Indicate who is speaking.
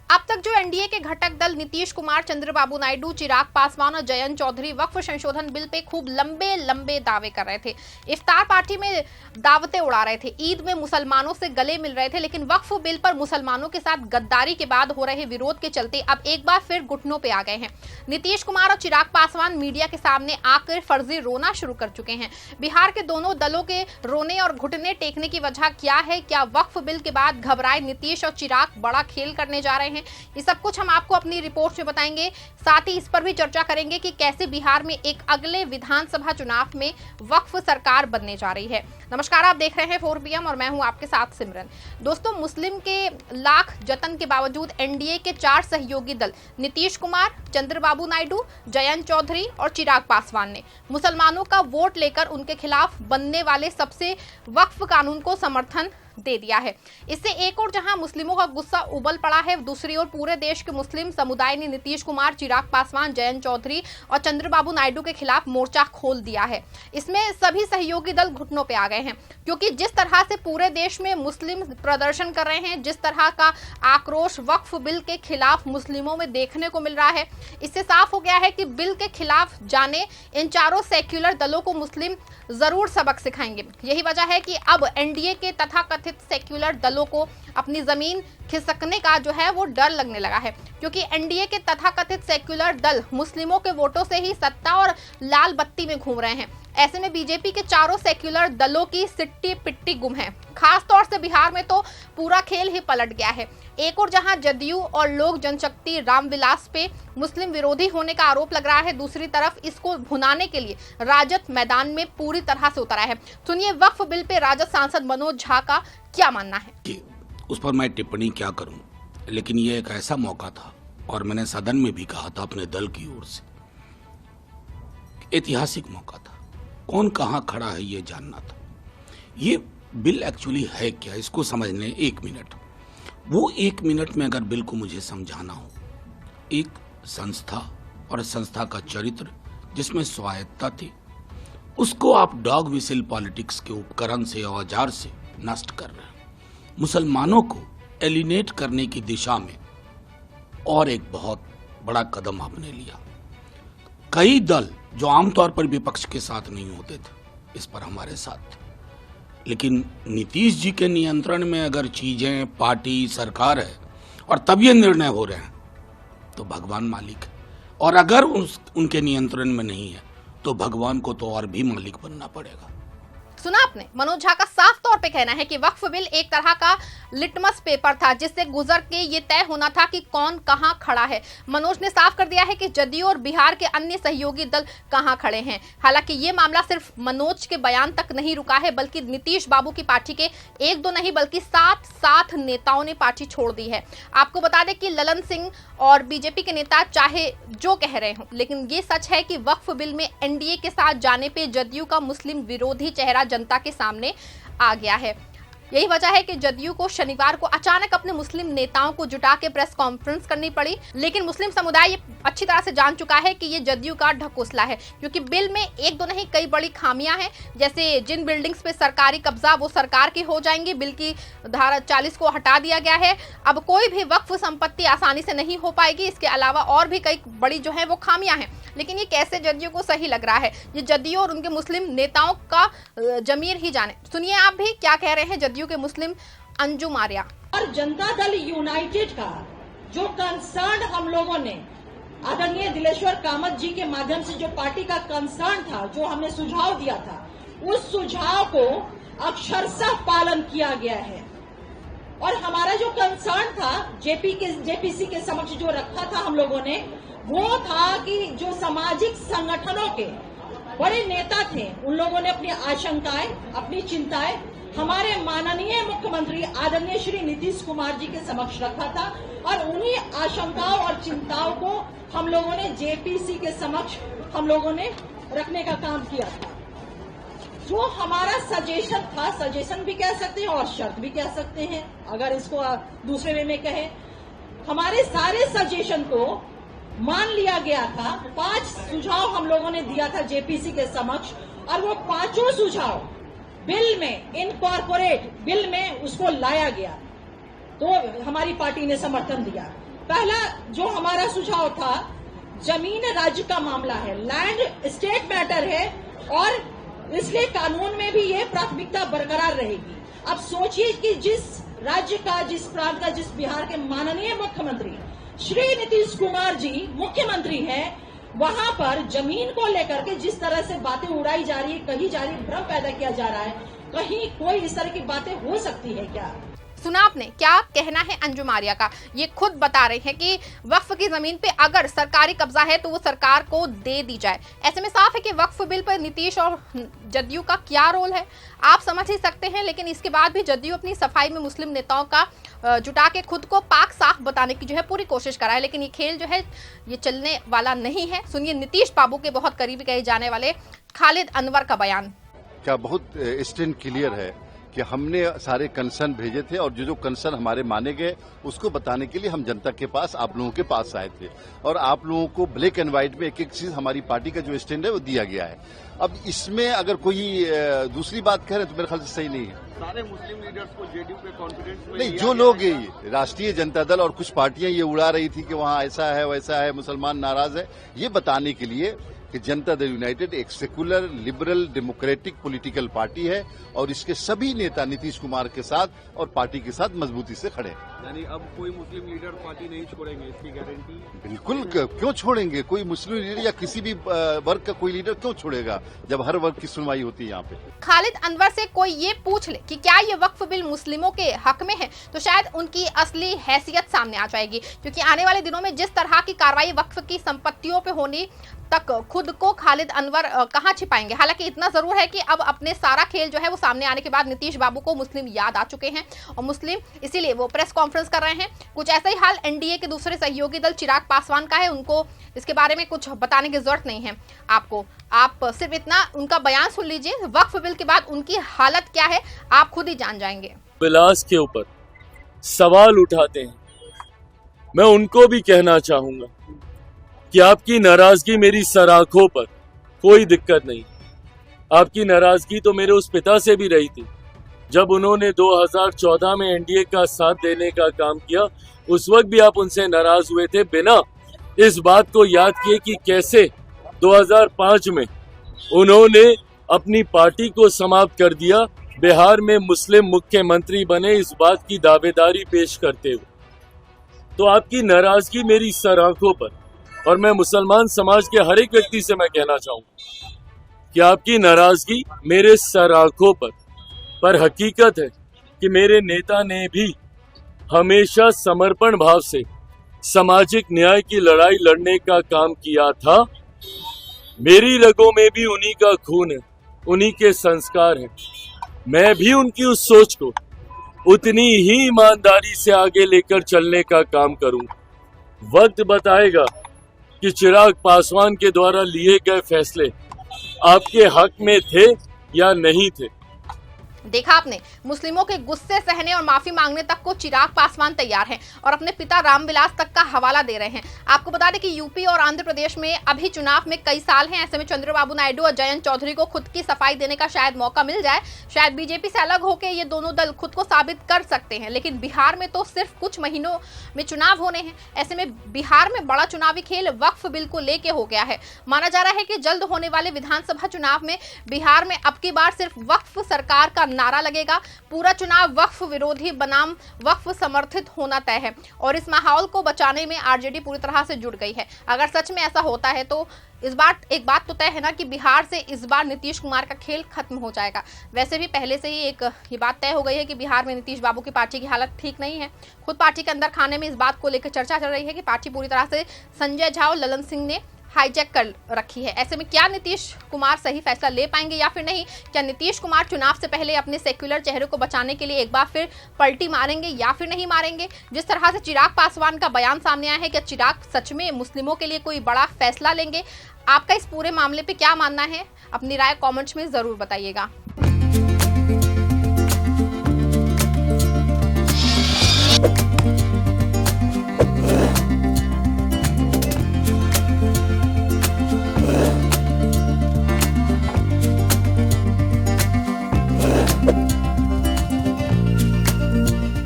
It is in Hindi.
Speaker 1: अब तक जो एनडीए के घटक दल नीतीश कुमार, चंद्रबाबू नायडू, चिराग पासवान और जयंत चौधरी वक्फ संशोधन बिल पे खूब लंबे लंबे दावे कर रहे थे। इफ्तार पार्टी में दावतें उड़ा रहे थे, ईद में मुसलमानों से गले मिल रहे थे, लेकिन वक्फ बिल पर मुसलमानों के साथ गद्दारी के बाद हो रहे विरोध के चलते अब एक बार फिर घुटनों पे आ गए हैं। नीतीश कुमार और चिराग पासवान मीडिया के सामने आकर फर्जी रोना शुरू कर चुके हैं। बिहार के दोनों दलों के रोने और घुटने टेकने की वजह क्या है? क्या वक्फ बिल के बाद घबराए नीतीश और चिराग बड़ा खेल करने जा रहे हैं? ये सब कुछ हम आपको अपनी रिपोर्ट में बताएंगे। साथ ही इस पर भी चर्चा करेंगे कि कैसे बिहार में एक अगले विधानसभा चुनाव में वक्फ सरकार बनने जा रही है। नमस्कार, आप देख रहे हैं 4 PM और मैं हूं आपके साथ सिमरन। दोस्तों, मुस्लिम के लाख जतन के बावजूद एनडीए के 4 सहयोगी दल नीतीश कुमार, चंद्रबाबू नायडू, जयंत चौधरी और चिराग पासवान ने मुसलमानों का वोट लेकर उनके खिलाफ बनने वाले सबसे वक्फ कानून को समर्थन दे दिया है। इससे एक और जहां मुस्लिमों का गुस्सा उबल पड़ा है, दूसरी ओर पूरे देश के मुस्लिम समुदाय ने नीतीश कुमार, चिराग पासवान, जयंत चौधरी और चंद्रबाबू नायडू के खिलाफ मोर्चा खोल दिया है। इसमें सभी सहयोगी दल घुटनों पे आ गए हैं, क्योंकि जिस तरह से पूरे देश में मुस्लिम प्रदर्शन कर रहे हैं, जिस तरह का आक्रोश वक्फ बिल के खिलाफ मुस्लिमों में देखने को मिल रहा है, इससे साफ हो गया है कि बिल के खिलाफ जाने इन चारों सेक्युलर दलों को मुस्लिम जरूर सबक सिखाएंगे। यही वजह है कि अब एनडीए के तथाकथित सेक्युलर दलों को अपनी जमीन खिसकने का जो है वो डर लगने लगा है, क्योंकि एनडीए के तथाकथित सेक्युलर दल मुस्लिमों के वोटों से ही सत्ता और लाल बत्ती में घूम रहे हैं। ऐसे में बीजेपी के चारों सेक्युलर दलों की सिट्टी पिट्टी गुम है। खास तौर से बिहार में तो पूरा खेल ही पलट गया है। एक और जहां जदयू और लोक जनशक्ति रामविलास पे मुस्लिम विरोधी होने का आरोप लग रहा है, दूसरी तरफ इसको भुनाने के लिए राजद मैदान में पूरी तरह से उतरा है। सुनिए वक्फ बिल पे राजद सांसद मनोज झा का क्या मानना है।
Speaker 2: उस पर मैं टिप्पणी क्या करूं, लेकिन ये एक ऐसा मौका था और मैंने सदन में भी कहा था अपने दल की ओर से, ऐतिहासिक मौका था। कौन कहां खड़ा है ये जानना था। ये बिल एक्चुअली है क्या, इसको समझने 1 मिनट। वो 1 मिनट में अगर बिल को मुझे समझाना हो, एक संस्था और संस्था का चरित्र जिसमें स्वायत्ता थी, उसको आप डॉग विसिल पॉलिटिक्स के उपकरण से, औजार से नष्ट कर रहे हैं। मुसलमानों को एलिनेट करने की दिशा में और एक बहुत बड़ा कदम आपने लिया। कई दल जो आमतौर पर विपक्ष के साथ नहीं होते थे, इस पर हमारे साथ थे, लेकिन नीतीश जी के नियंत्रण में अगर चीजें, पार्टी, सरकार है और तब ये निर्णय हो रहे हैं तो भगवान मालिक है, और अगर उनके नियंत्रण में नहीं है तो भगवान को तो और भी मालिक बनना पड़ेगा।
Speaker 1: सुना आपने, मनोज झा का साफ तौर पे कहना है कि वक्फ बिल एक तरह का लिटमस पेपर था, जिससे गुजर के ये तय होना था कि कौन कहां खड़ा है। मनोज ने साफ कर दिया है कि जदयू और बिहार के अन्य सहयोगी दल कहां खड़े हैं। हालांकि ये मामला सिर्फ मनोज के बयान तक नहीं रुका है, बल्कि नीतीश बाबू की पार्टी के 1-2 नहीं बल्कि 7 नेताओं ने पार्टी छोड़ दी है। आपको बता दें कि ललन सिंह और बीजेपी के नेता चाहे जो कह रहे हो, लेकिन ये सच है कि वक्फ बिल में एनडीए के साथ जाने पे जदयू का मुस्लिम विरोधी चेहरा जनता के सामने आ गया है। यही वजह है कि जदयू को शनिवार को अचानक अपने मुस्लिम नेताओं को जुटा के प्रेस कॉन्फ्रेंस करनी पड़ी, लेकिन मुस्लिम समुदाय ये अच्छी तरह से जान चुका है कि ये जदयू का ढकोसला है, क्योंकि बिल में 1-2 नहीं कई बड़ी खामियां हैं। जैसे जिन बिल्डिंग्स पे सरकारी कब्जा वो सरकार की हो जाएंगी, बिल की धारा 40 को हटा दिया गया है। अब कोई भी वक्फ संपत्ति आसानी से नहीं हो पाएगी। इसके अलावा और भी कई बड़ी जो है वो खामियां हैं, लेकिन ये कैसे जदयू को सही लग रहा है, ये जदयू और उनके मुस्लिम नेताओं का जमीर ही जाने। सुनिए आप भी क्या कह रहे हैं जदयू के मुस्लिम अंजुम आर्या।
Speaker 3: और जनता दल यूनाइटेड का जो कंसर्न हम लोगों ने आदरणीय दिलेश्वर कामत जी के माध्यम से, जो पार्टी का कंसर्न था, जो हमने सुझाव दिया था, उस सुझाव को अक्षरशः पालन किया गया है। और हमारा जो कंसर्न था जेपीसी के समक्ष जो रखा था हम लोगों ने, वो था कि जो सामाजिक संगठनों के बड़े नेता थे, उन लोगों ने अपनी आशंकाएं, अपनी चिंताएं हमारे माननीय मुख्यमंत्री आदरणीय श्री नीतीश कुमार जी के समक्ष रखा था, और उन्हीं आशंकाओं और चिंताओं को हम लोगों ने जेपीसी के समक्ष हम लोगों ने रखने का काम किया था। जो हमारा सजेशन था, सजेशन भी कह सकते हैं और शर्त भी कह सकते हैं, अगर इसको दूसरे वे में कहें, हमारे सारे सजेशन को मान लिया गया था। 5 सुझाव हम लोगों ने दिया था जेपीसी के समक्ष, और वो 5 सुझाव बिल में इनकॉर्पोरेट बिल में उसको लाया गया, तो हमारी पार्टी ने समर्थन दिया। पहला जो हमारा सुझाव था, जमीन राज्य का मामला है, लैंड स्टेट मैटर है और इसलिए कानून में भी ये प्राथमिकता बरकरार रहेगी। अब सोचिए कि जिस राज्य का, जिस प्रांत का, जिस बिहार के माननीय मुख्यमंत्री श्री नीतीश कुमार जी मुख्यमंत्री हैं, वहां पर जमीन को लेकर के जिस तरह से बातें उड़ाई जा रही है, कही जा रही है, भ्रम पैदा किया जा रहा है, कहीं कोई इस तरह की बातें हो सकती है क्या?
Speaker 1: सुना आपने क्या कहना है अंजुम आर्या का। ये खुद बता रहे हैं कि वक्फ की जमीन पे अगर सरकारी कब्जा है तो वो सरकार को दे दी जाए। ऐसे में साफ है कि वक्फ बिल पर नीतीश और जदयू का क्या रोल है आप समझ ही सकते हैं। लेकिन इसके बाद भी जदयू अपनी सफाई में मुस्लिम नेताओं का जुटा के खुद को पाक साफ बताने की जो है पूरी कोशिश करा है। लेकिन ये खेल जो है ये चलने वाला नहीं है। सुनिए नीतीश बाबू के बहुत करीबी कहे जाने वाले खालिद अनवर का बयान।
Speaker 4: क्या बहुत स्टैंड क्लियर है कि हमने सारे कंसर्न भेजे थे और जो कंसर्न हमारे माने गए उसको बताने के लिए हम जनता के पास, आप लोगों के पास आए थे और आप लोगों को ब्लैक एंड व्हाइट में एक एक चीज हमारी पार्टी का जो स्टैंड है वो दिया गया है। अब इसमें अगर कोई दूसरी बात कह रहे हैं तो मेरे ख्याल से सही नहीं है।
Speaker 5: सारे मुस्लिम लीडर्स को जेडीयू पे कॉन्फिडेंस
Speaker 4: नहीं, जो लोग राष्ट्रीय जनता दल और कुछ पार्टियां ये उड़ा रही थी कि वहां ऐसा है वैसा है, मुसलमान नाराज है, ये बताने के लिए कि जनता दल यूनाइटेड एक secular, liberal, democratic political party है और इसके सभी नेता नीतीश कुमार के साथ और पार्टी के साथ मजबूती से खड़े हैं।
Speaker 5: यानी अब कोई मुस्लिम लीडर पार्टी नहीं छोड़ेंगे, इसकी गारंटी?
Speaker 4: बिल्कुल, क्यों छोड़ेंगे? कोई मुस्लिम लीडर या किसी भी वर्ग का कोई लीडर क्यों छोड़ेगा जब हर वर्ग की सुनवाई होती है यहाँ पे।
Speaker 1: खालिद अनवर से कोई ये पूछ ले कि क्या ये वक्फ बिल मुस्लिमों के हक में है तो शायद उनकी असली हैसियत सामने आ जाएगी। क्योंकि आने वाले दिनों में जिस तरह की कार्रवाई वक्फ की संपत्तियों पे होनी तक खुद को खालिद अनवर कहां छिपाएंगे। हालांकि इतना जरूर है कि अब अपने सारा खेल जो है वो सामने आने के बाद नीतीश बाबू को मुस्लिम याद आ चुके हैं और मुस्लिम इसीलिए वो प्रेस कॉन्फ्रेंस कर रहे हैं। कुछ ऐसा ही हाल एनडीए के दूसरे सहयोगी दल चिराग पासवान का है। उनको इसके बारे में कुछ बताने की जरूरत नहीं है आपको, आप सिर्फ इतना उनका बयान सुन लीजिए। वक्फ बिल के बाद उनकी हालत क्या है आप खुद ही जान जाएंगे।
Speaker 6: विलास के ऊपर सवाल उठाते हैं, मैं उनको भी कहना चाहूंगा कि आपकी नाराजगी मेरी सराखों पर कोई दिक्कत नहीं। आपकी नाराजगी तो मेरे उस पिता से भी रही थी जब उन्होंने 2014 में एनडीए का साथ देने का काम किया। उस वक्त भी आप उनसे नाराज हुए थे बिना इस बात को याद किए कि कैसे 2005 में उन्होंने अपनी पार्टी को समाप्त कर दिया, बिहार में मुस्लिम मुख्यमंत्री बने इस बात की दावेदारी पेश करते हुए। तो आपकी नाराजगी मेरी सराखों पर, और मैं मुसलमान समाज के हर एक व्यक्ति से मैं कहना चाहूंगा कि आपकी नाराजगी मेरे सराखों पर हकीकत है कि मेरे नेता ने भी हमेशा समर्पण भाव से सामाजिक न्याय की लड़ाई लड़ने का काम किया था। मेरी रगों में भी उन्हीं का खून है, उन्हीं के संस्कार हैं। मैं भी उनकी उस सोच को उतनी ही ईमानदारी से आगे लेकर चलने का काम करूंगा। वक्त बताएगा कि चिराग पासवान के द्वारा लिए गए फैसले आपके हक में थे या नहीं थे।
Speaker 1: देखा आपने, मुस्लिमों के गुस्से सहने और माफी मांगने तक को चिराग पासवान तैयार हैं और अपने पिता रामविलास तक का हवाला दे रहे हैं। आपको बता दें कि यूपी और आंध्र प्रदेश में अभी चुनाव में कई साल हैं। ऐसे में चंद्रबाबू नायडू और जयंत चौधरी को खुद की सफाई देने का शायद मौका मिल जाए। शायद बीजेपी से अलग होकर ये दोनों दल खुद को साबित कर सकते हैं। लेकिन बिहार में तो सिर्फ कुछ महीनों में चुनाव होने हैं। ऐसे में बिहार में बड़ा चुनावी खेल वक्फ बिल को लेके हो गया है। माना जा रहा है कि जल्द होने वाले विधानसभा चुनाव में बिहार में अब की बार सिर्फ वक्फ सरकार का नारा लगेगा। पूरा चुनाव वक्फ विरोधी बनाम वक्फ समर्थित होना तय है और इस माहौल को बचाने में आरजेडी पूरी तरह से जुट गई है। अगर सच में ऐसा होता है तो इस बार एक बात तो तय है ना कि बिहार से इस बार नीतीश कुमार का खेल खत्म हो जाएगा। वैसे भी पहले से ही ये बात तय हो गई है कि बिहार में नीतीश बाबू की पार्टी की हालत ठीक नहीं है। खुद पार्टी के अंदर खाने में इस बात को लेकर चर्चा चल रही है कि पार्टी पूरी तरह से संजय झा और ललन सिंह ने हाईजैक कर रखी है। ऐसे में क्या नीतीश कुमार सही फैसला ले पाएंगे या फिर नहीं? क्या नीतीश कुमार चुनाव से पहले अपने सेक्युलर चेहरे को बचाने के लिए एक बार फिर पलटी मारेंगे या फिर नहीं मारेंगे? जिस तरह से चिराग पासवान का बयान सामने आया है, क्या चिराग सच में मुस्लिमों के लिए कोई बड़ा फैसला लेंगे? आपका इस पूरे मामले पे क्या मानना है? अपनी राय कमेंट्स में जरूर बताइएगा।